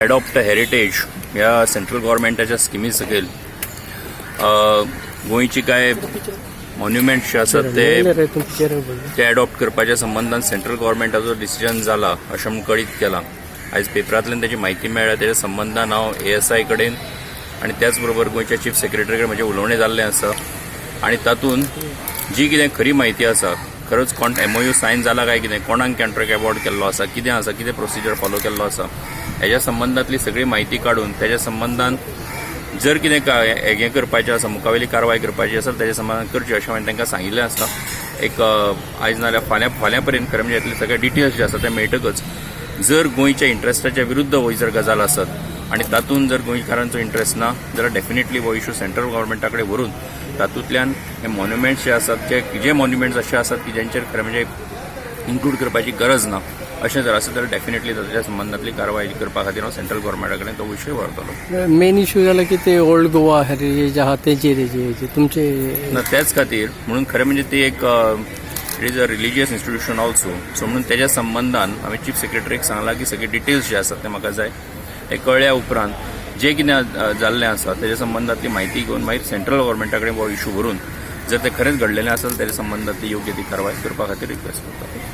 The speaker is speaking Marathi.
अडॉप्ट हेरिटेज ह्या सेंट्रल गव्हर्मेंटाच्या स्किमी सकयल गोंयची काय मॉन्युमेंट्स जे आसात ते अडॉप्ट करपाच्या संबंधान सेंट्रल गव्हर्मेंटाचो डिसिजन जाला अशें म्हणून कळीत केलां. आयज पेपरांतल्यान ताची म्हायती मेळ्ळ्या. तेच्या संबंधान हांव ASI कडेन आनी त्याच बरोबर गोंयच्या चीफ सेक्रेटरी कडेन म्हजें उलोवणें जाल्लें आसा आनी तातूंत जी कितें खरी म्हायती आसा, खरोच MOU सायन जाला काय कितें, कोणाक कॉन्ट्रॅक्ट अवॉर्ड केल्लो आसा, कितें आसा, कितें प्रोसिजर फॉलो केल्लो आसा, हेच्या संबंधांतली सगळी म्हायती काडून तेच्या संबंधान जर कितें हें करपाचें आसा, मुखावेली कारवाय करपाची आसा तेच्या संबंधान करची अशें हांवें तांकां सांगिल्लें आसा. एक आयज नाल्यार फाल्यां पर्यंत खरें म्हणजे यातले सगळे डिटेल्स जे आसा ते मेळटकच जर गोंयच्या इंट्रस्टाच्या विरुद्ध हो जर गजाल आसत आनी तातूंत जर गोंयकारांचो इंट्रस्ट ना जाल्यार डेफिनेटली हो इश्यू सेंट्रल गव्हर्मेंटा कडेन व्हरून तातूंतल्यान हे मॉन्युमेंट्स जे आसात जे मॉन्युमेंट्स अशे आसात की जेंचेर खरें म्हणजे इन्क्लूड करपाची गरज ना अशें जर आसत जाल्यार डेफिनेटली ताच्या संबंधांतली कारवाय करपा खातीर हांव सेंट्रल गव्हर्मेंटा कडेन तो विशय व्हरतलो. मेन इश्यू जाला की ते ओल्ड गोवा हेरिटेज आहा तेजेर तुमचे ना त्याच खातीर म्हणून खरें म्हणजे ती एक it is a religious institution also. So म्हणून तेच्या संबंधान हांवें चीफ सेक्रेटरीक सांगलां की सगळे डिटेल्स जे आसात ते म्हाका जाय. हे कळ्ळ्या उपरांत जे कितें जाल्लें आसा तेच्या संबंधांतली म्हायती घेवन मागीर सेंट्रल गव्हर्मेंटा कडेन हो इश्यू व्हरून जर ते खरेंच घडलेलें आसत तेच्या संबंधांतली योग्य ती कारवाय करपा खातीर रिक्वेस्ट करता.